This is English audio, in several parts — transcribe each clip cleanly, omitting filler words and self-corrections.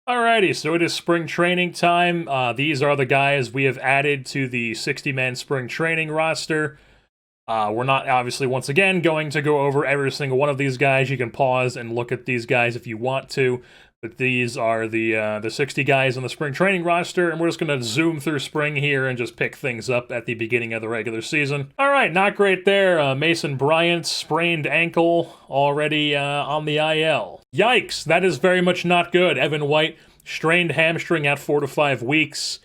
Alrighty, so it is spring training time. These are the guys we have added to the 60-man spring training roster. We're not obviously, once again, going to go over every single one of these guys. You can pause and look at these guys if you want to. But these are the 60 guys on the spring training roster, and we're just going to zoom through spring here and just pick things up at the beginning of the regular season. All right, not great there. Mason Bryant, sprained ankle, already on the IL. Yikes, that is very much not good. Evan White, strained hamstring at 4 to 5 weeks.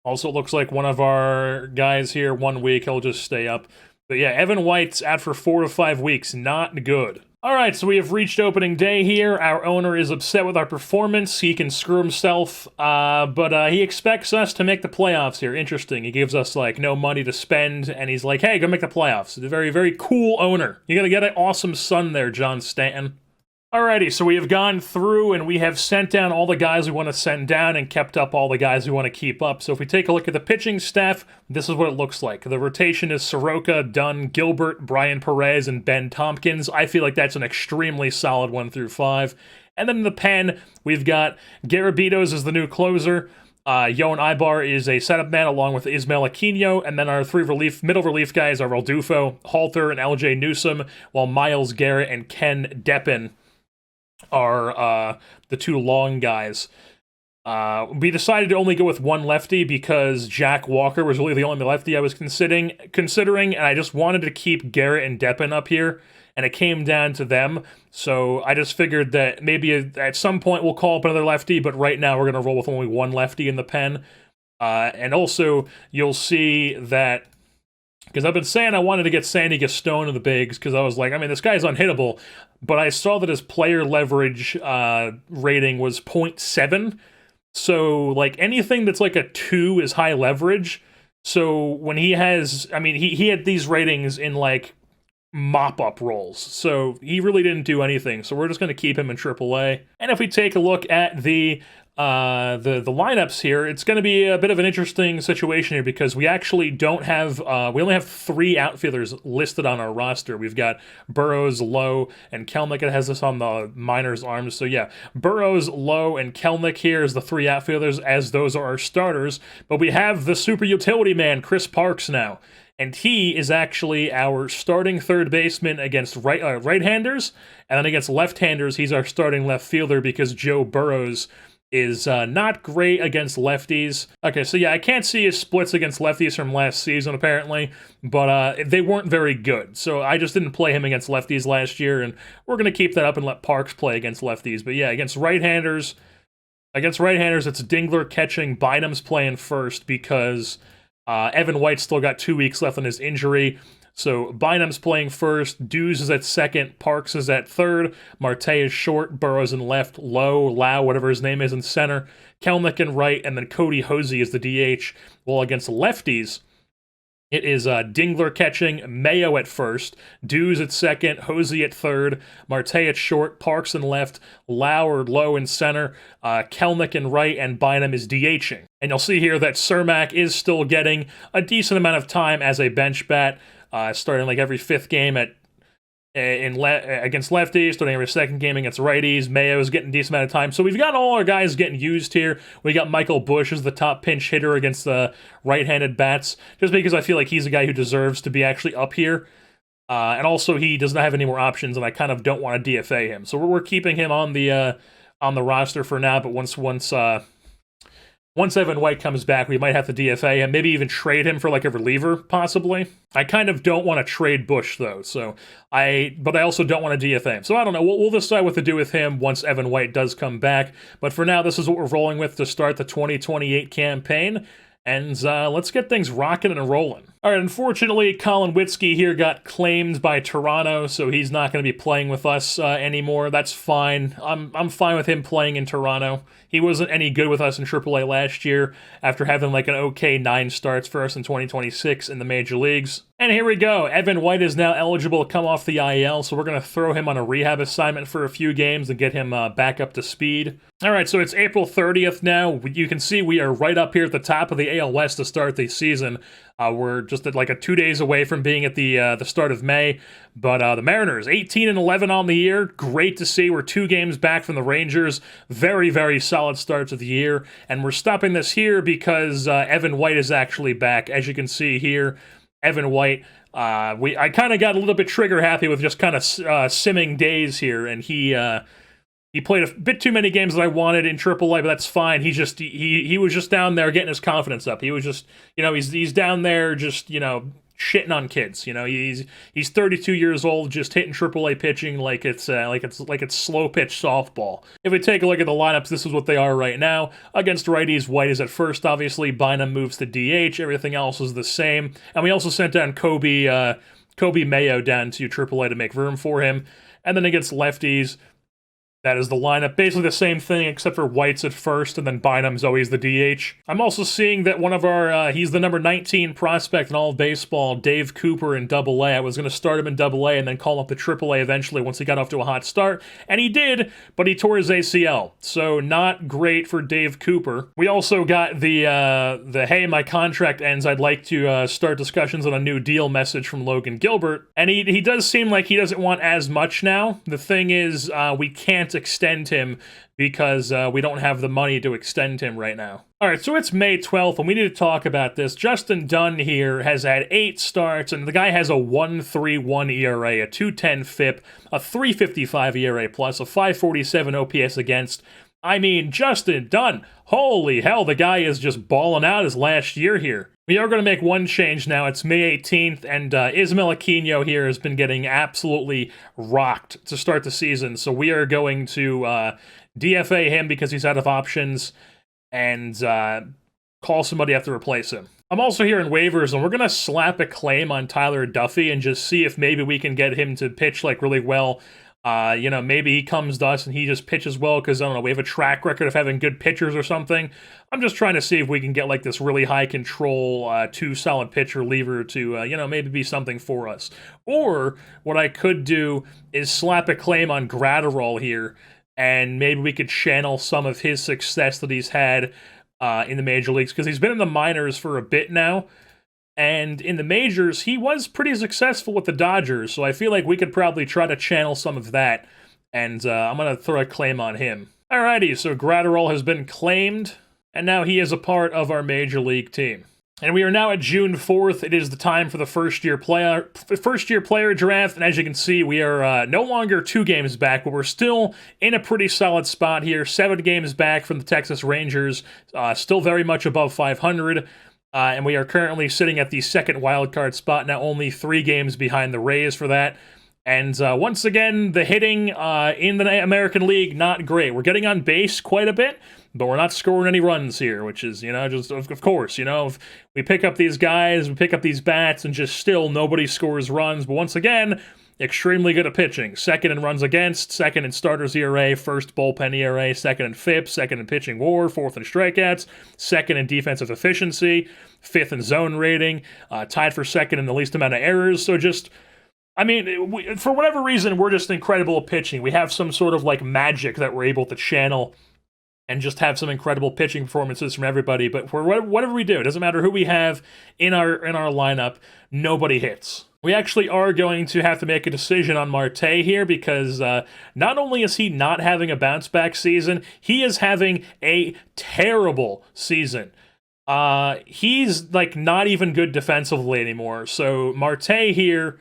Also looks like one of our guys here, 1 week, he'll just stay up. But yeah, Evan White's out for 4 to 5 weeks, not good. Alright, so we have reached opening day here. Our owner is upset with our performance. He can screw himself, but he expects us to make the playoffs here. Interesting. He gives us, like, no money to spend, and he's like, hey, go make the playoffs. A very, very cool owner. You're gonna get an awesome son there, John Stanton. Alrighty, so we have gone through and we have sent down all the guys we want to send down and kept up all the guys we want to keep up. So if we take a look at the pitching staff, this is what it looks like. The rotation is Soroka, Dunn, Gilbert, Brian Perez, and Ben Tompkins. I feel like that's an extremely solid 1 through 5. And then in the pen, we've got Garabitos as the new closer. Yoan Ibar is a setup man along with Ismail Aquino, and then our 3 middle relief guys are Rodulfo, Halter, and LJ Newsome, while Miles Garrett and Ken Deppen are the 2 long guys. We decided to only go with 1 lefty because Jack Walker was really the only lefty I was considering, and I just wanted to keep Garrett and Deppen up here, and it came down to them, so I just figured that maybe at some point we'll call up another lefty, but right now we're going to roll with only 1 lefty in the pen. And also, you'll see that because I've been saying I wanted to get Sandy Gastone in the bigs, because I was like, I mean, this guy's unhittable, but I saw that his player leverage rating was 0.7, so, like, anything that's like a 2 is high leverage, so when he has, I mean, he had these ratings in, like, mop-up roles, so he really didn't do anything, so we're just going to keep him in AAA. And if we take a look at the lineups here, it's going to be a bit of an interesting situation here because we actually don't have, we only have 3 outfielders listed on our roster. We've got Burrows, Lowe, and Kelnick. It has this on the minors arms. So yeah, Burrows, Lowe, and Kelnick here is the 3 outfielders, as those are our starters. But we have the super utility man, Chris Parks, now. And he is actually our starting third baseman against right-handers, and then against left-handers, he's our starting left fielder because Joe Burrows is not great against lefties. Okay, so yeah, I can't see his splits against lefties from last season, apparently, but they weren't very good, so I just didn't play him against lefties last year, and we're going to keep that up and let Parks play against lefties. But yeah, against right-handers, it's Dingler catching, Bynum's playing first because Evan White's still got 2 weeks left on his injury. So Bynum's playing first, Dews is at second, Parks is at third, Marte is short, Burrows in left, Lowe, Lau, whatever his name is, in center, Kelnick in right, and then Cody Hosey is the DH. While against lefties, it is Dingler catching, Mayo at first, Dews at second, Hosey at third, Marte at short, Parks in left, Lau or Lowe in center, Kelnick in right, and Bynum is DHing. And you'll see here that Cermak is still getting a decent amount of time as a bench bat, starting like every 5th game against lefties, starting every 2nd game against righties. Mayo's getting a decent amount of time. So we've got all our guys getting used here. We got Michael Bush as the top pinch hitter against the right-handed bats, just because I feel like he's a guy who deserves to be actually up here. And also he does not have any more options, and I kind of don't want to DFA him. So we're keeping him on the roster for now, but once Evan White comes back, we might have to DFA him, maybe even trade him for like a reliever, possibly. I kind of don't want to trade Bush, though, but I also don't want to DFA him. So I don't know, we'll decide what to do with him once Evan White does come back. But for now, this is what we're rolling with to start the 2028 campaign. And let's get things rocking and rolling. All right, unfortunately, Colin Witzke here got claimed by Toronto, so he's not going to be playing with us anymore. That's fine. I'm fine with him playing in Toronto. He wasn't any good with us in AAA last year after having like an okay 9 starts for us in 2026 in the major leagues. And here we go. Evan White is now eligible to come off the IL, so we're going to throw him on a rehab assignment for a few games and get him back up to speed. All right, so it's April 30th now. You can see we are right up here at the top of the AL West to start the season. We're just just like a 2 days away from being at the start of May. But the Mariners, 18-11 on the year. Great to see. We're 2 games back from the Rangers. Very, very solid start to the year. And we're stopping this here because Evan White is actually back. As you can see here, Evan White. I kind of got a little bit trigger happy with just kind of simming days here, and he played a bit too many games that I wanted in AAA, but that's fine. He was just down there getting his confidence up. He was just, he's down there just, shitting on kids. He's 32 years old, just hitting AAA pitching like it's slow pitch softball. If we take a look at the lineups, this is what they are right now. Against righties, White is at first, obviously. Bynum moves to DH. Everything else is the same. And we also sent down Kobe Mayo down to AAA to make room for him. And then against lefties, that is the lineup. Basically the same thing, except for White's at first, and then Bynum's always the DH. I'm also seeing that one of our, he's the number 19 prospect in all of baseball, Dave Cooper in AA. I was going to start him in AA and then call up the AAA eventually once he got off to a hot start. And he did, but he tore his ACL. So not great for Dave Cooper. We also got the hey, my contract ends, I'd like to start discussions on a new deal message from Logan Gilbert. And he does seem like he doesn't want as much now. The thing is, we can't extend him because we don't have the money to extend him right now. All right, so it's May 12th, and we need to talk about this. Justin Dunn here has had 8 starts, and the guy has a 1.31 ERA, a 2.10 FIP, a 3.55 ERA plus, a 5.47 OPS against. I mean, Justin Dunn, holy hell, the guy is just balling out his last year here. We are going to make one change now. It's May 18th, and Ismael Aquino here has been getting absolutely rocked to start the season. So we are going to DFA him because he's out of options and call somebody up to replace him. I'm also here in waivers, and we're going to slap a claim on Tyler Duffy and just see if maybe we can get him to pitch like really well. Maybe he comes to us and he just pitches well because, I don't know, we have a track record of having good pitchers or something. I'm just trying to see if we can get, like, this really high control, 2 solid pitch reliever to, maybe be something for us. Or what I could do is slap a claim on Gratterall here, and maybe we could channel some of his success that he's had in the major leagues, because he's been in the minors for a bit now. And in the majors, he was pretty successful with the Dodgers, so I feel like we could probably try to channel some of that, and I'm going to throw a claim on him. Alrighty, so Gratterall has been claimed, and now he is a part of our major league team. And we are now at June 4th. It is the time for the first-year player draft, and as you can see, we are no longer 2 games back, but we're still in a pretty solid spot here. 7 games back from the Texas Rangers, still very much above 500. And we are currently sitting at the second wildcard spot, now only 3 games behind the Rays for that. And once again, the hitting in the American League, not great. We're getting on base quite a bit, but we're not scoring any runs here, which is, just, of course, if we pick up these guys, we pick up these bats, and just still nobody scores runs. But once again, extremely good at pitching. Second in runs against, second in starters ERA, first bullpen ERA, second in FIP, second in pitching WAR, fourth in strikeouts, second in defensive efficiency, fifth in zone rating, tied for second in the least amount of errors. So just, for whatever reason, we're just incredible at pitching. We have some sort of like magic that we're able to channel and just have some incredible pitching performances from everybody. But for whatever we do, it doesn't matter who we have in our lineup, nobody hits. We actually are going to have to make a decision on Marte here because not only is he not having a bounce-back season, he is having a terrible season. He's, like, not even good defensively anymore. So Marte here,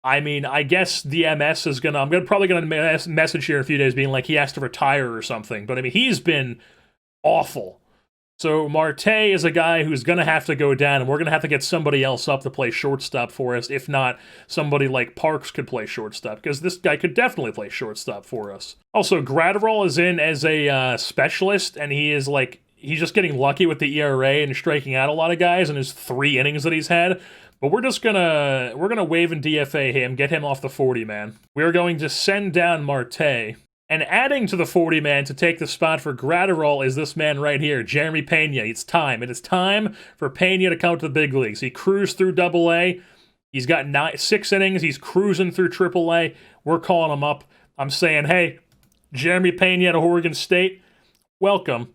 I guess the MS is I'm probably going to message here in a few days being like he has to retire or something. But, he's been awful. So Marte is a guy who's going to have to go down, and we're going to have to get somebody else up to play shortstop for us. If not, somebody like Parks could play shortstop, because this guy could definitely play shortstop for us. Also, Gratterall is in as a specialist, and he's just getting lucky with the ERA and striking out a lot of guys in his 3 innings that he's had. But we're gonna waive and DFA him, get him off the 40-man. We are going to send down Marte. And adding to the 40-man to take the spot for Gratterall is this man right here, Jeremy Pena. It's time. It is time for Pena to come to the big leagues. He cruised through AA. He's got 6 innings. He's cruising through AAA. We're calling him up. I'm saying, hey, Jeremy Pena out of Oregon State, welcome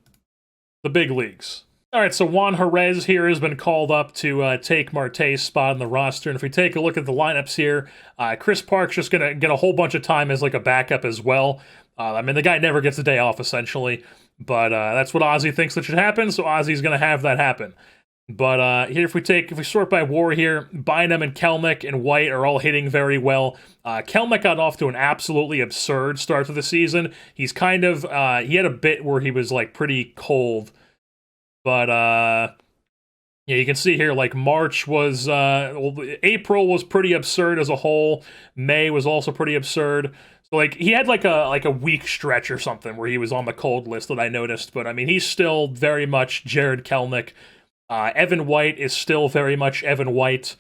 the big leagues. All right, so Juan Jerez here has been called up to take Marte's spot in the roster. And if we take a look at the lineups here, Chris Park's just going to get a whole bunch of time as like a backup as well. I mean, the guy never gets a day off, essentially. But that's what Ozzy thinks that should happen, so Ozzy's going to have that happen. But here, if we sort by WAR here, Bynum and Kelmick and White are all hitting very well. Kelmick got off to an absolutely absurd start to the season. He's kind of, he had a bit where he was like pretty cold. But, yeah, you can see here, like, March was, well, April was pretty absurd as a whole. May was also pretty absurd. So, like, he had, like a week stretch or something where he was on the cold list that I noticed. But, I mean, he's still very much Jared Kelnick. Evan White is still very much Evan White.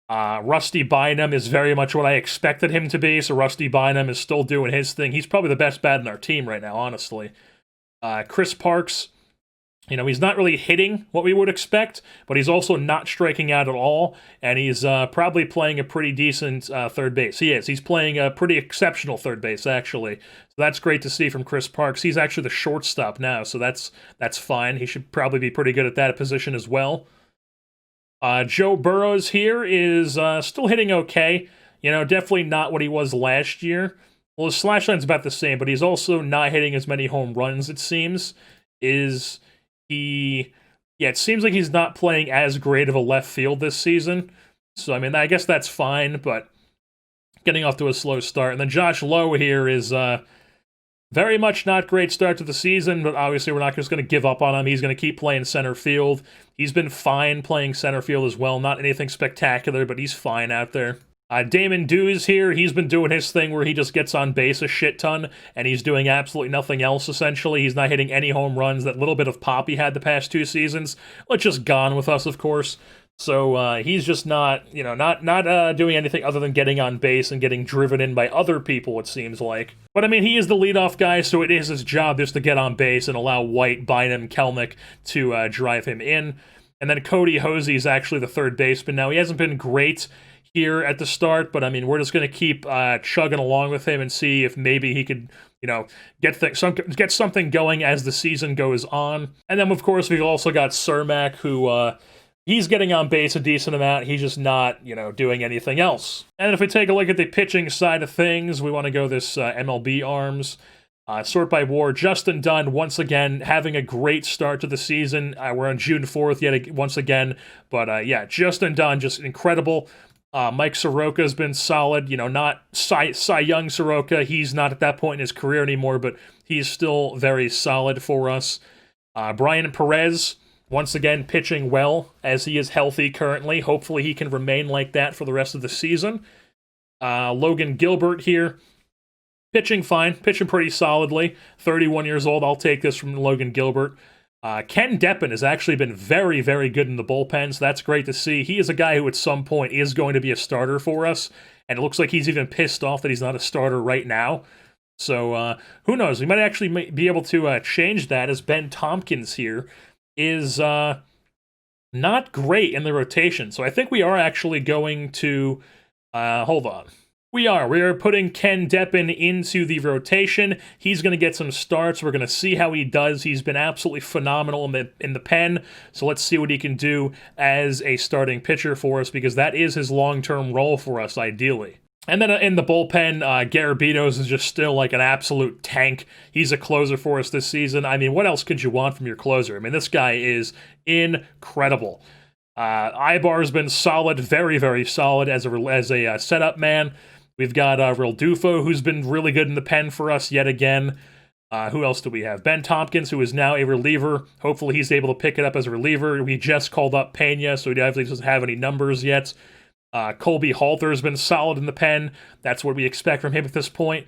Rusty Bynum is very much what I expected him to be. So, Rusty Bynum is still doing his thing. He's probably the best bat in our team right now, honestly. Chris Parks, you know, he's not really hitting what we would expect, but he's also not striking out at all, and he's probably playing a pretty decent third base. He is. He's playing a pretty exceptional third base, actually. So that's great to see from Chris Parks. He's actually the shortstop now, so that's fine. He should probably be pretty good at that position as well. Joe Burrows here is still hitting okay. You know, definitely not what he was last year. Well, his slash line's about the same, but he's also not hitting as many home runs, it seems. Yeah, it seems like he's not playing as great of a left field this season. So, I mean, I guess that's fine, but getting off to a slow start. And then Josh Lowe here is very much not great start to the season, but obviously we're not just going to give up on him. He's going to keep playing center field. He's been fine playing center field as well. Not anything spectacular, but he's fine out there. Damon Dews here, he's been doing his thing where he just gets on base a shit ton, and he's doing absolutely nothing else, essentially. He's not hitting any home runs. That little bit of pop he had the past 2 seasons, well, it's just gone with us, of course. So he's just not, you know, not doing anything other than getting on base and getting driven in by other people, it seems like. But, I mean, he is the leadoff guy, so it is his job just to get on base and allow White, Bynum, Kelnick to drive him in. And then Cody Hosey is actually the third baseman. Now, he hasn't been great here at the start, but I mean, we're just going to keep chugging along with him and see if maybe he could, you know, get something going as the season goes on. And then, of course, we've also got Cermak, who he's getting on base a decent amount. He's just not, you know, doing anything else. And if we take a look at the pitching side of things, we want to go this MLB arms. Sort by WAR, Justin Dunn, once again, having a great start to the season. We're on June 4th once again. But, yeah, Justin Dunn, just incredible. Mike Soroka's been solid, you know, not Cy Young Soroka. He's not at that point in his career anymore, but he's still very solid for us. Brian Perez, once again, pitching well as he is healthy currently. Hopefully he can remain like that for the rest of the season. Logan Gilbert here, pitching fine, pitching pretty solidly. 31 years old, I'll take this from Logan Gilbert. Ken Deppen has actually been very, very good in the bullpen, so that's great to see. He is a guy who at some point is going to be a starter for us, and it looks like he's even pissed off that he's not a starter right now. So, who knows? We might actually be able to change that, as Ben Tompkins here is not great in the rotation. So I think we are actually going to... hold on. We are putting Ken Deppen into the rotation. He's going to get some starts. We're going to see how he does. He's been absolutely phenomenal in the pen, so let's see what he can do as a starting pitcher for us, because that is his long-term role for us, ideally. And then in the bullpen, Garabitos is just still like an absolute tank. He's a closer for us this season. I mean, what else could you want from your closer? I mean, this guy is incredible. Ibar's been solid, very, very solid as a setup man. We've got Rildufo, who's been really good in the pen for us yet again. Who else do we have? Ben Tompkins, who is now a reliever. Hopefully he's able to pick it up as a reliever. We just called up Pena, so he definitely doesn't have any numbers yet. Colby Halter has been solid in the pen. That's what we expect from him at this point.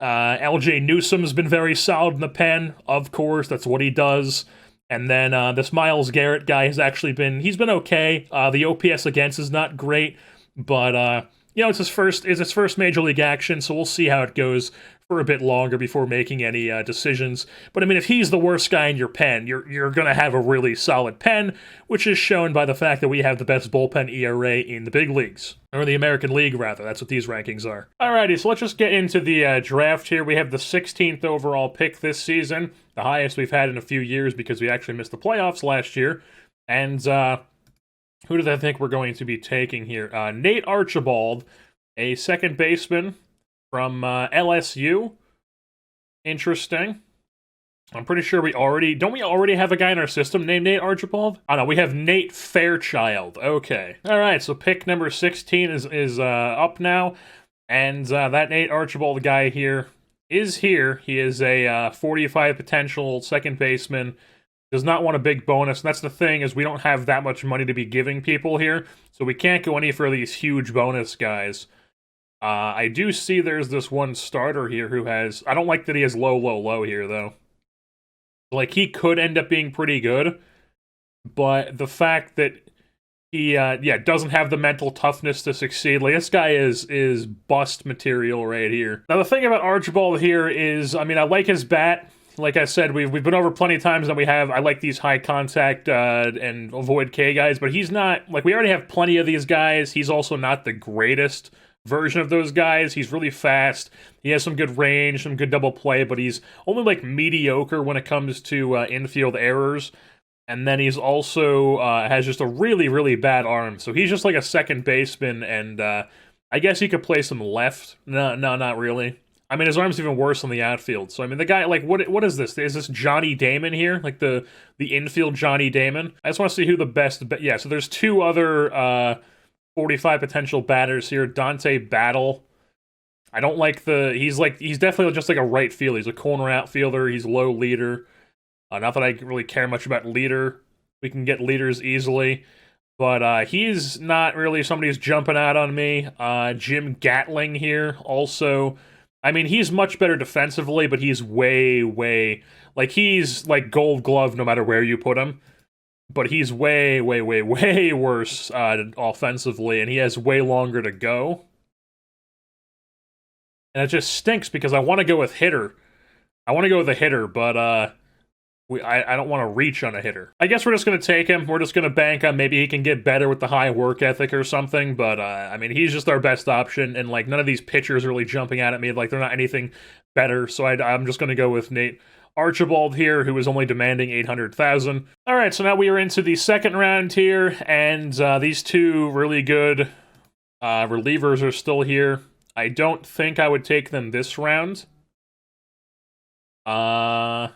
LJ Newsome has been very solid in the pen. Of course, that's what he does. And then this Myles Garrett guy has actually he's been okay. The OPS against is not great, but... you know, it's his first major league action, so we'll see how it goes for a bit longer before making any decisions. But I mean, if he's the worst guy in your pen, you're going to have a really solid pen, which is shown by the fact that we have the best bullpen ERA in the big leagues. Or the American League, rather. That's what these rankings are. Alrighty, so let's just get into the draft here. We have the 16th overall pick this season, the highest we've had in a few years because we actually missed the playoffs last year. And who do I think we're going to be taking here? Nate Archibald, a second baseman from LSU. Interesting. I'm pretty sure don't we already have a guy in our system named Nate Archibald? Oh no, we have Nate Fairchild. Okay. Alright, so pick number 16 is up now. And that Nate Archibald guy here is here. He is a 45 potential second baseman. Does not want a big bonus. And that's the thing, is we don't have that much money to be giving people here. So we can't go any for these huge bonus guys. I do see there's this one starter here who has... I don't like that he has low here, though. Like, he could end up being pretty good, but the fact that he, doesn't have the mental toughness to succeed, like, this guy is bust material right here. Now, the thing about Archibald here is, I mean, I like his bat. Like I said, we've been over plenty of times, and I like these high contact and avoid K guys, but he's not, like, we already have plenty of these guys. He's also not the greatest version of those guys. He's really fast. He has some good range, some good double play, but he's only like mediocre when it comes to infield errors. And then he's also has just a really bad arm. So he's just like a second baseman, and I guess he could play some left. No, not really. I mean, his arm's even worse on the outfield. So I mean, the guy, like, what is this? Is this Johnny Damon here? Like the infield Johnny Damon? I just want to see who the best. Yeah. So there's two other 45 potential batters here. Dante Battle. I don't like he's definitely just like a right fielder. He's a corner outfielder. He's low leader. Not that I really care much about leader. We can get leaders easily. But he's not really somebody who's jumping out on me. Jim Gatling here also. I mean, he's much better defensively, but he's way, like, he's like Gold Glove no matter where you put him. But he's way worse offensively, and he has way longer to go. And it just stinks because I want to go with hitter. I want to go with a hitter, but I don't want to reach on a hitter. I guess we're just going to take him. We're just going to bank on maybe he can get better with the high work ethic or something, but I mean, he's just our best option, and like none of these pitchers are really jumping out at me. Like, they're not anything better, so I'm just going to go with Nate Archibald here, who is only demanding $800,000. All right, so now we are into the second round here, and these two really good relievers are still here. I don't think I would take them this round. I'd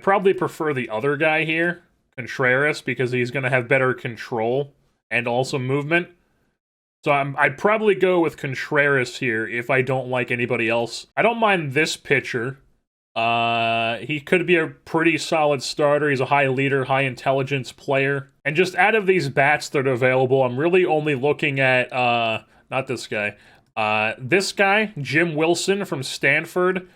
probably prefer the other guy here, Contreras, because he's going to have better control and also movement. So I'd probably go with Contreras here if I don't like anybody else. I don't mind this pitcher. He could be a pretty solid starter. He's a high leader, high intelligence player. And just out of these bats that are available, I'm really only looking at, not this guy. This guy, Jim Wilson from Stanford.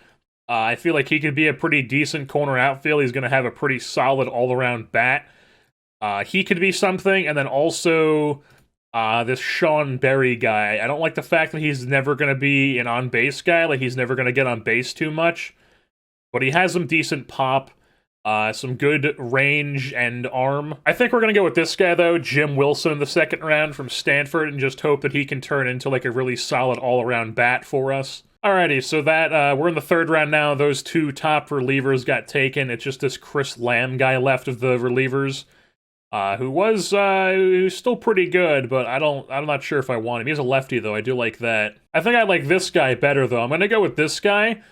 I feel like he could be a pretty decent corner outfield. He's going to have a pretty solid all-around bat. He could be something. And then also this Sean Berry guy. I don't like the fact that he's never going to be an on-base guy. Like, he's never going to get on base too much. But he has some decent pop, some good range and arm. I think we're going to go with this guy, though, Jim Wilson in the second round from Stanford, and just hope that he can turn into like a really solid all-around bat for us. Alrighty, so that we're in the third round now. Those two top relievers got taken. It's just this Chris Lamb guy left of the relievers, who's still pretty good, but I'm not sure if I want him. He's a lefty, though. I do like that. I think I like this guy better, though. I'm going to go with this guy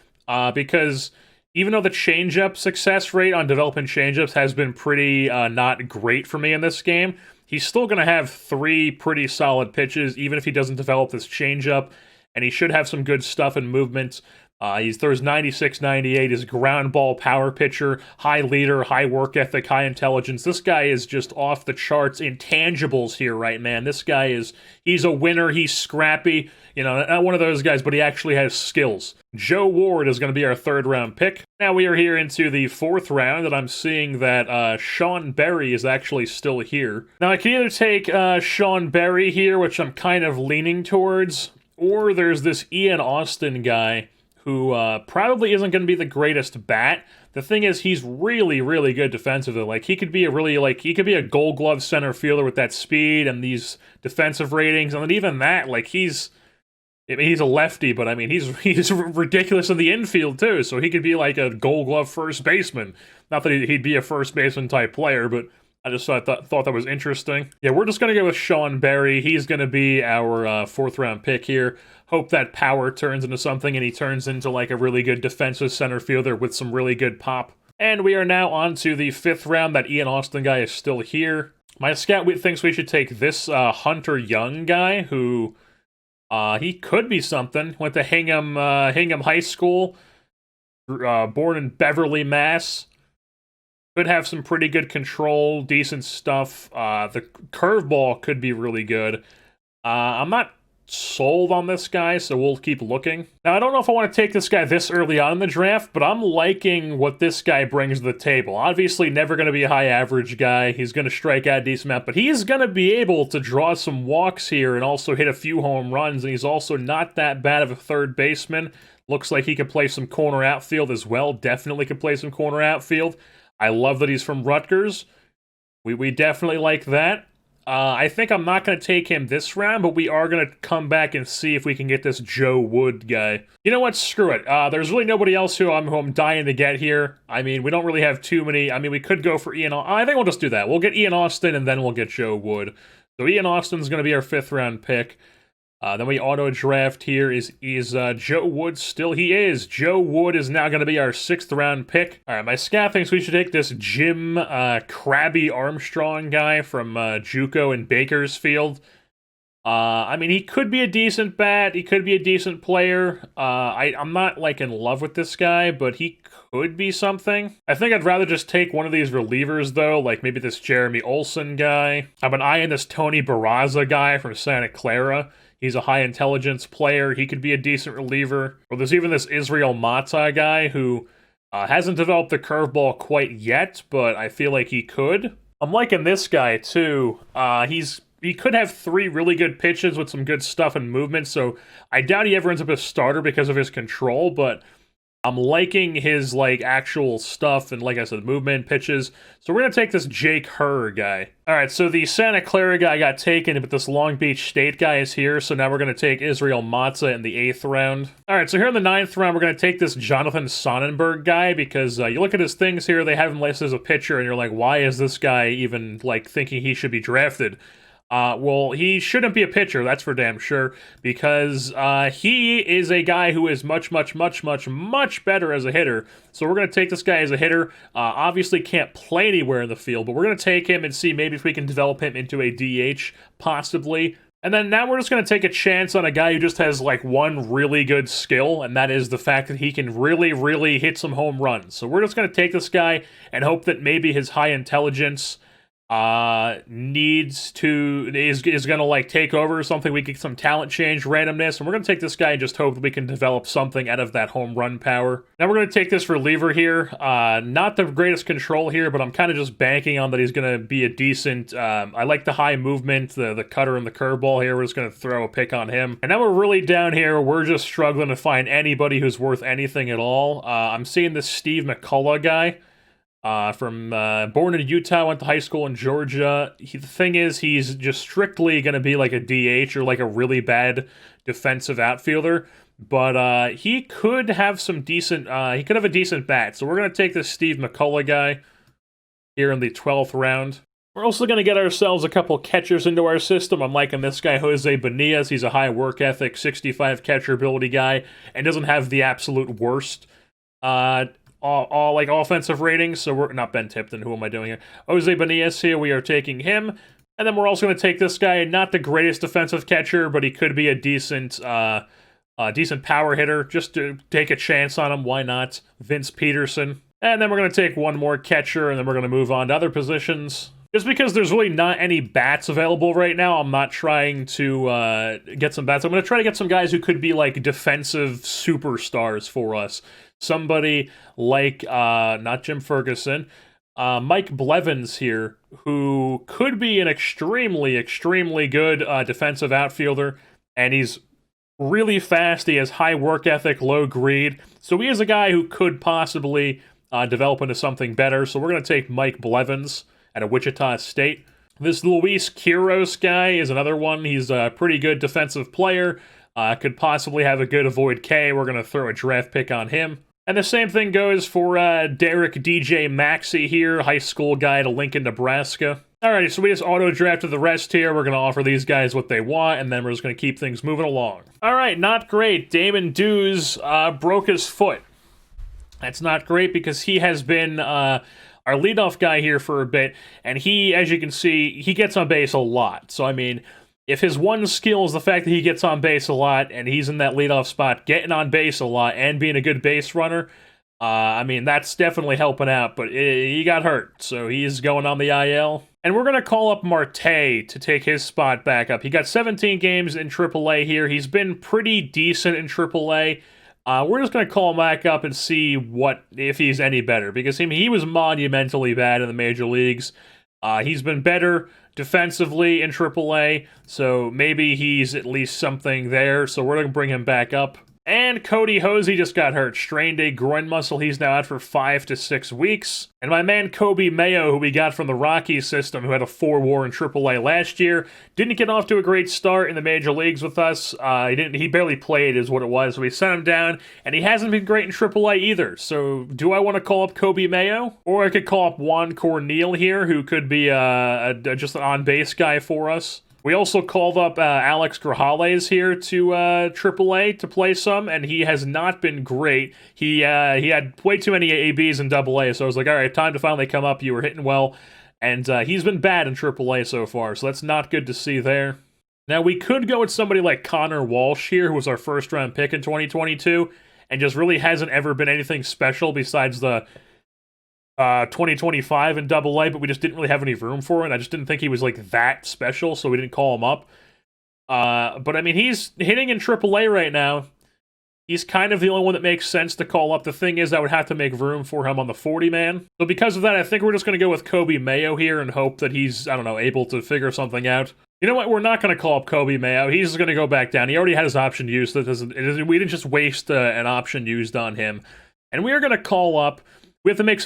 because even though the changeup success rate on developing changeups has been pretty not great for me in this game, he's still going to have 3 pretty solid pitches, even if he doesn't develop this changeup. And he should have some good stuff and movement. He throws 96, 98. He's a ground ball power pitcher, high leader, high work ethic, high intelligence. This guy is just off the charts intangibles here, right, man? This guy he's a winner. He's scrappy. You know, not one of those guys, but he actually has skills. Joe Ward is going to be our third round pick. Now we are here into the fourth round, and I'm seeing that Sean Berry is actually still here. Now I can either take Sean Berry here, which I'm kind of leaning towards, or there's this Ian Austin guy who probably isn't going to be the greatest bat. The thing is, he's really, really good defensively. Like, he could be he could be a Gold Glove center fielder with that speed and these defensive ratings. And then even that, like, he's a lefty, but I mean, he's ridiculous in the infield too. So he could be like a Gold Glove first baseman. Not that he'd be a first baseman type player, but I just thought that was interesting. Yeah, we're just gonna go with Sean Berry. He's gonna be our fourth round pick here. Hope that power turns into something and he turns into like a really good defensive center fielder with some really good pop. And we are now on to the fifth round. That Ian Austin guy is still here. My scout thinks we should take this Hunter Young guy, who he could be something. Went to Hingham High School, born in Beverly, Mass. Could have some pretty good control, decent stuff. The curveball could be really good. I'm not sold on this guy, so we'll keep looking. Now, I don't know if I want to take this guy this early on in the draft, but I'm liking what this guy brings to the table. Obviously, never going to be a high average guy. He's going to strike out a decent amount, but he's going to be able to draw some walks here and also hit a few home runs, and he's also not that bad of a third baseman. Looks like he could play some corner outfield as well. Definitely could play some corner outfield. I love that he's from Rutgers. We definitely like that. I think I'm not going to take him this round, but we are going to come back and see if we can get this Joe Wood guy. You know what? Screw it. There's really nobody else who I'm dying to get here. I mean, we don't really have too many. I mean, we could go for Ian. I think we'll just do that. We'll get Ian Austin, and then we'll get Joe Wood. So Ian Austin's going to be our fifth round pick. Then we auto-draft here. Is Joe Wood still? He is. Joe Wood is now going to be our sixth round pick. All right, my scout thinks we should take this Jim Krabby Armstrong guy from JUCO in Bakersfield. I mean, he could be a decent bat. He could be a decent player. I'm not, like, in love with this guy, but he could be something. I think I'd rather just take one of these relievers, though, like maybe this Jeremy Olson guy. I'm an eye on this Tony Barraza guy from Santa Clara. He's a high-intelligence player. He could be a decent reliever. Or there's even this Israel Mata guy who hasn't developed the curveball quite yet, but I feel like he could. I'm liking this guy, too. He could have three really good pitches with some good stuff and movement, so I doubt he ever ends up a starter because of his control, but I'm liking his, like, actual stuff and, like I said, movement, pitches. So we're going to take this Jake Herr guy. All right, so the Santa Clara guy got taken, but this Long Beach State guy is here, so now we're going to take Israel Matza in the 8th round. All right, so here in the 9th round, we're going to take this Jonathan Sonnenberg guy, because you look at his things here, they have him listed as a pitcher, and you're like, why is this guy even, like, thinking he should be drafted? Well, he shouldn't be a pitcher, that's for damn sure, because he is a guy who is much better as a hitter. So we're going to take this guy as a hitter. Obviously can't play anywhere in the field, but we're going to take him and see maybe if we can develop him into a DH, possibly. And then now we're just going to take a chance on a guy who just has, like, one really good skill, and that is the fact that he can really hit some home runs. So we're just going to take this guy and hope that maybe his high intelligence is gonna, like, take over or something. We get some talent change, randomness, and we're gonna take this guy and just hope that we can develop something out of that home run power. Now we're gonna take this reliever here. Not the greatest control here, but I'm kind of just banking on that he's gonna be a decent, I like the high movement, the cutter and the curveball here. We're just gonna throw a pick on him. And now we're really down here. We're just struggling to find anybody who's worth anything at all. I'm seeing this Steve McCullough guy. Born in Utah, went to high school in Georgia. The thing is, he's just strictly going to be like a DH or like a really bad defensive outfielder. But he could have some decent, he could have a decent bat. So we're going to take this Steve McCullough guy here in the 12th round. We're also going to get ourselves a couple catchers into our system. I'm liking this guy, Jose Benias. He's a high work ethic, 65 catcher ability guy, and doesn't have the absolute worst all like offensive ratings, so we're not Ben Tipton. Who am I doing here? Jose Benias here. We are taking him, and then we're also going to take this guy. Not the greatest defensive catcher, but he could be a decent power hitter. Just to take a chance on him, why not? Vince Peterson, and then we're going to take one more catcher, and then we're going to move on to other positions. Just because there's really not any bats available right now, I'm not trying to get some bats. I'm going to try to get some guys who could be like defensive superstars for us. Somebody like, not Jim Ferguson, Mike Blevins here, who could be an extremely good defensive outfielder, and he's really fast. He has high work ethic, low greed. So he is a guy who could possibly develop into something better. So we're going to take Mike Blevins out of Wichita State. This Luis Quiros guy is another one. He's a pretty good defensive player. Could possibly have a good avoid K. We're going to throw a draft pick on him. And the same thing goes for Derek DJ Maxey here, high school guy to Lincoln, Nebraska. Alrighty, so we just auto-drafted the rest here. We're going to offer these guys what they want, and then we're just going to keep things moving along. Alright, not great. Damon Dews broke his foot. That's not great because he has been our leadoff guy here for a bit, and he, as you can see, he gets on base a lot. So, I mean, if his one skill is the fact that he gets on base a lot, and he's in that leadoff spot, getting on base a lot, and being a good base runner, I mean, that's definitely helping out, but he got hurt, so he's going on the IL. And we're going to call up Marte to take his spot back up. He got 17 games in AAA here. He's been pretty decent in AAA. We're just going to call him back up and see if he's any better, because he was monumentally bad in the major leagues. He's been better defensively in AAA, so maybe he's at least something there, so we're going to bring him back up. And Cody Hosey just got hurt. Strained a groin muscle. He's now out for 5 to 6 weeks. And my man Kobe Mayo, who we got from the Rockies system, who had a 4 WAR in AAA last year, didn't get off to a great start in the major leagues with us. He barely played is what it was. So we sent him down, and he hasn't been great in AAA either. So do I want to call up Kobe Mayo? Or I could call up Juan Corneal here, who could be just an on-base guy for us. We also called up Alex Grajales here to AAA to play some, and he has not been great. He had way too many ABs in AA, so I was like, all right, time to finally come up. You were hitting well, and he's been bad in AAA so far, so that's not good to see there. Now, we could go with somebody like Connor Walsh here, who was our first-round pick in 2022, and just really hasn't ever been anything special besides the 2025 in AA, but we just didn't really have any room for it. I just didn't think he was like that special, so we didn't call him up. But I mean, he's hitting in AAA right now. He's kind of the only one that makes sense to call up. The thing is, I would have to make room for him on the 40-man. So because of that, I think we're just going to go with Kobe Mayo here and hope that he's, I don't know, able to figure something out. You know what? We're not going to call up Kobe Mayo. He's going to go back down. He already had his option used. We didn't just waste an option used on him. And we are going to call up... We have to make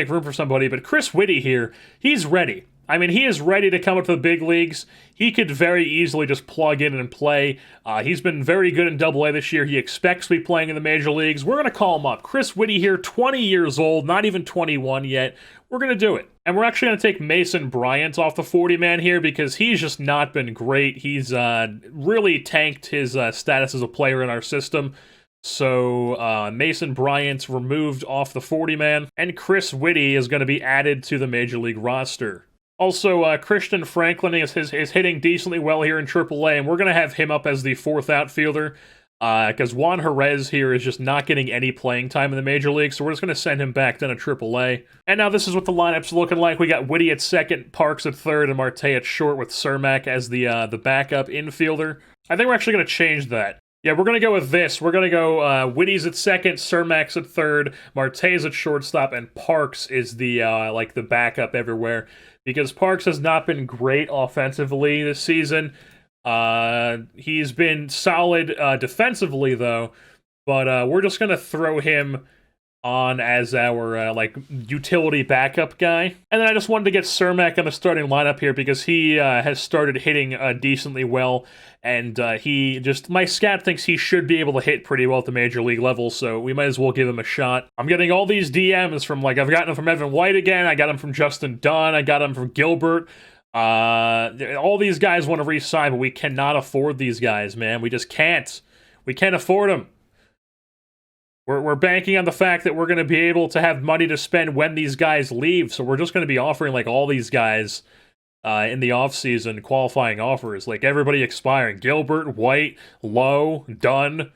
room for somebody, but Chris Whitty here, he's ready. I mean, he is ready to come up to the big leagues. He could very easily just plug in and play. He's been very good in AA this year. He expects to be playing in the major leagues. We're going to call him up. Chris Whitty here, 20 years old, not even 21 yet. We're going to do it. And we're actually going to take Mason Bryant off the 40-man here because he's just not been great. He's really tanked his status as a player in our system. So, Mason Bryant's removed off the 40-man, and Chris Whitty is going to be added to the Major League roster. Also, Christian Franklin is hitting decently well here in AAA, and we're going to have him up as the 4th outfielder, because Juan Jerez here is just not getting any playing time in the Major League, so we're just going to send him back down to AAA. And now this is what the lineup's looking like. We got Whitty at second, Parks at third, and Marte at short with Cermak as the backup infielder. I think we're actually going to change that. Yeah, we're going to go with this. We're going to go Whitty's at second, Cermak's at third, Marte's at shortstop, and Parks is the the backup everywhere. Because Parks has not been great offensively this season. He's been solid defensively, though. But we're just going to throw him on as our utility backup guy. And then I just wanted to get Cermak on the starting lineup here because he has started hitting decently well. And my scat thinks he should be able to hit pretty well at the major league level, so we might as well give him a shot. I'm getting all these DMs from, I've gotten them from Evan White again, I got them from Justin Dunn, I got them from Gilbert. All these guys want to re-sign, but we cannot afford these guys, man. We just can't. We can't afford them. We're banking on the fact that we're going to be able to have money to spend when these guys leave, so we're just going to be offering, all these guys... in the offseason, qualifying offers, everybody expiring. Gilbert, White, Lowe, Dunn.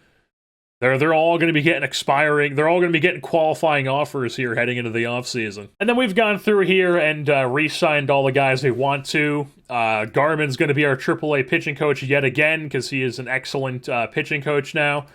They're all going to be getting expiring. They're all going to be getting qualifying offers here heading into the offseason. And then we've gone through here and re-signed all the guys we want to. Garman's going to be our AAA pitching coach yet again because he is an excellent pitching coach now.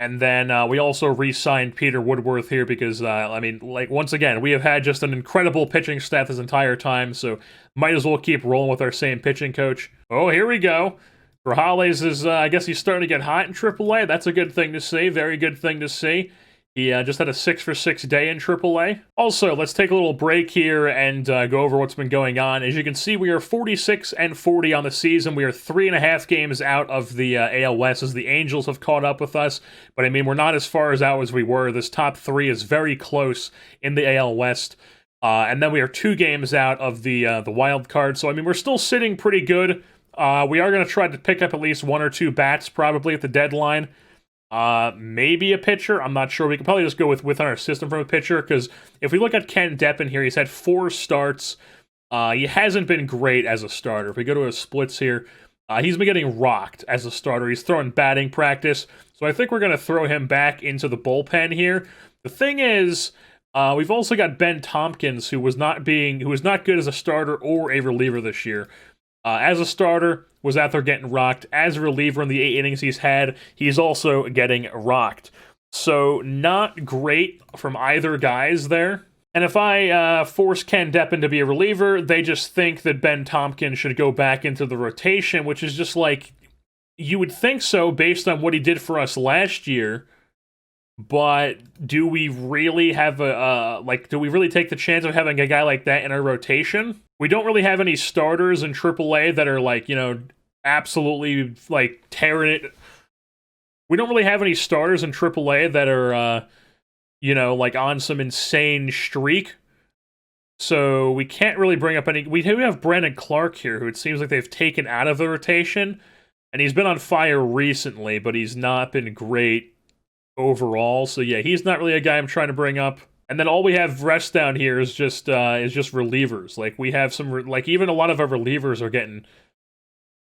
And then we also re-signed Peter Woodworth here because, once again, we have had just an incredible pitching staff this entire time, so might as well keep rolling with our same pitching coach. Oh, here we go. Grajales is, I guess he's starting to get hot in AAA. That's a good thing to see. Very good thing to see. He just had a 6-for-6 day in AAA. Also, let's take a little break here and go over what's been going on. As you can see, we are 46-40 on the season. We are 3.5 games out of the AL West as the Angels have caught up with us. But I mean, we're not as far out as we were. This top 3 is very close in the AL West. And then we are 2 games out of the wild card. So, I mean, we're still sitting pretty good. We are going to try to pick up at least 1 or 2 bats probably at the deadline. Maybe a pitcher. I'm not sure. We could probably just go with our system from a pitcher, because if we look at Ken Deppen here, he's had 4 starts. He hasn't been great as a starter. If we go to his splits here, he's been getting rocked as a starter. He's throwing batting practice. So I think we're going to throw him back into the bullpen here. The thing is, we've also got Ben Tompkins, who was not good as a starter or a reliever this year. As a starter, was out there getting rocked. As a reliever in the 8 innings he's had, he's also getting rocked. So not great from either guys there. And if I force Ken Deppen to be a reliever, they just think that Ben Tompkins should go back into the rotation, which is just like, you would think so based on what he did for us last year. But do we really have do we really take the chance of having a guy like that in our rotation? We don't really have any starters in AAA that are like, absolutely like tearing it. We don't really have any starters in AAA that are, like on some insane streak. So we can't really bring up any. We do have Brandon Clark here, who it seems like they've taken out of the rotation. And he's been on fire recently, but he's not been great overall. So yeah, he's not really a guy I'm trying to bring up. And then all we have rest down here is just relievers. Like we have some even a lot of our relievers are getting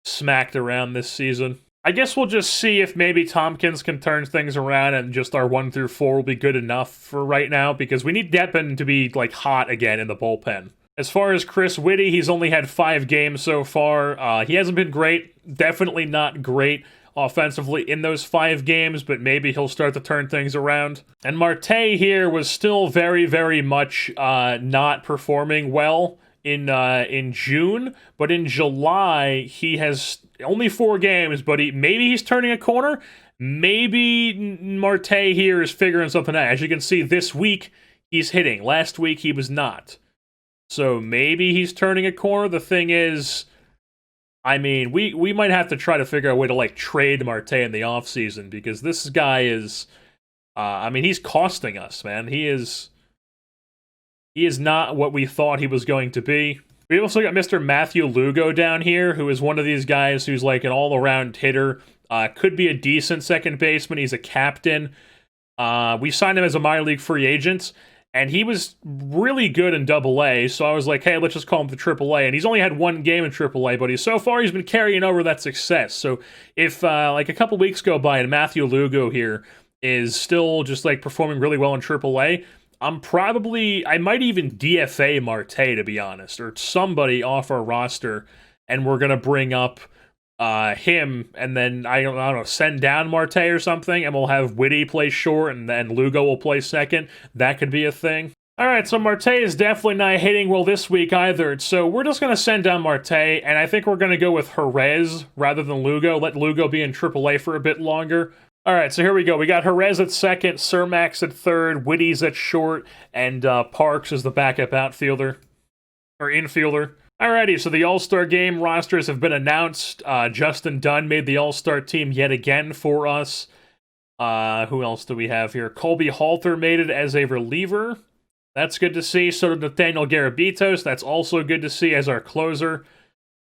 smacked around this season. I guess we'll just see if maybe Tompkins can turn things around and just our 1 through 4 will be good enough for right now, because we need Deppen to be like hot again in the bullpen. As far as Chris Whitty, he's only had 5 games so far. He hasn't been great. Definitely not great offensively in those 5 games, but maybe he'll start to turn things around. And Marte here was still very, very much not performing well in June, but in July he has only 4 games, but maybe he's turning a corner. Maybe Marte here is figuring something out. As you can see, this week he's hitting. Last week he was not. So maybe he's turning a corner. The thing is, I mean, we might have to try to figure out a way to like trade Marte in the offseason, because this guy is, I mean, he's costing us, man. He is not what we thought he was going to be. We also got Mr. Matthew Lugo down here, who is one of these guys who's like an all-around hitter. Could be a decent second baseman. He's a captain. We signed him as a minor league free agent, and he was really good in Double-A, so I was like, hey, let's just call him to Triple-A. And he's only had 1 game in Triple-A, but so far he's been carrying over that success. So if like a couple weeks go by and Matthew Lugo here is still just like performing really well in Triple-A, I might even DFA Marte, to be honest, or somebody off our roster, and we're going to bring up him, and then, I don't know, send down Marte or something, and we'll have Whitty play short, and then Lugo will play second. That could be a thing. Alright, so Marte is definitely not hitting well this week either, so we're just going to send down Marte, and I think we're going to go with Jerez rather than Lugo. Let Lugo be in AAA for a bit longer. Alright, so here we go. We got Jerez at second, Cermak at third, Whitty's at short, and Parks is the backup outfielder, or infielder. Alrighty, so the All-Star Game rosters have been announced. Justin Dunn made the All-Star team yet again for us. Who else do we have here? Colby Halter made it as a reliever. That's good to see. So did Nathaniel Garabitos. That's also good to see as our closer.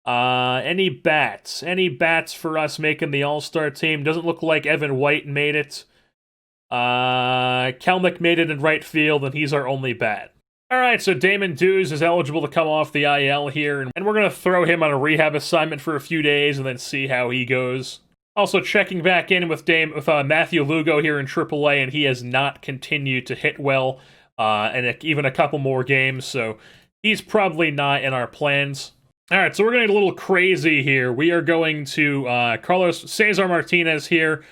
Any bats? Any bats for us making the All-Star team? Doesn't look like Evan White made it. Kelnick made it in right field, and he's our only bat. Alright, so Damon Dews is eligible to come off the IL here, and we're going to throw him on a rehab assignment for a few days and then see how he goes. Also checking back in with Matthew Lugo here in AAA, and he has not continued to hit well, and even a couple more games, so he's probably not in our plans. Alright, so we're going to get a little crazy here. We are going to Carlos Cesar Martinez here.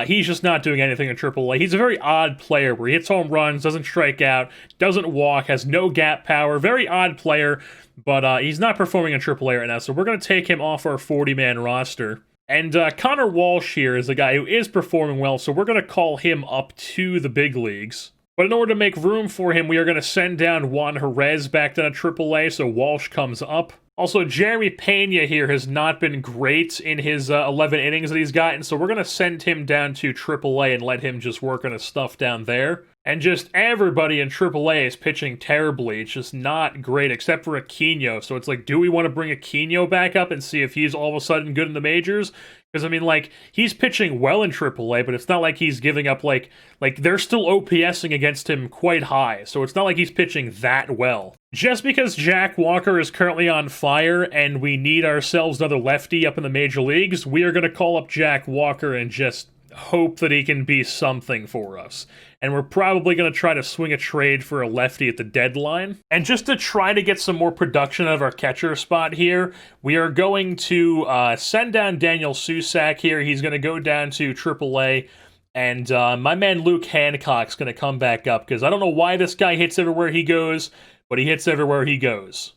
He's just not doing anything in AAA. He's a very odd player where he hits home runs, doesn't strike out, doesn't walk, has no gap power. Very odd player, but he's not performing in AAA right now, so we're going to take him off our 40-man roster. And Connor Walsh here is a guy who is performing well, so we're going to call him up to the big leagues. But in order to make room for him, we are going to send down Juan Jerez back down to AAA, so Walsh comes up. Also, Jeremy Pena here has not been great in his 11 innings that he's gotten, so we're going to send him down to AAA and let him just work on his stuff down there. And just everybody in AAA is pitching terribly. It's just not great, except for Aquino. So it's like, do we want to bring Aquino back up and see if he's all of a sudden good in the majors? Because, I mean, like, he's pitching well in AAA, but it's not like he's giving up, like they're still OPSing against him quite high. So it's not like he's pitching that well. Just because Jack Walker is currently on fire and we need ourselves another lefty up in the major leagues, we are going to call up Jack Walker and just hope that he can be something for us. And we're probably going to try to swing a trade for a lefty at the deadline. And just to try to get some more production out of our catcher spot here, we are going to send down Daniel Susac here. He's going to go down to AAA. And my man Luke Hancock's going to come back up, because I don't know why this guy hits everywhere he goes, but he hits everywhere he goes.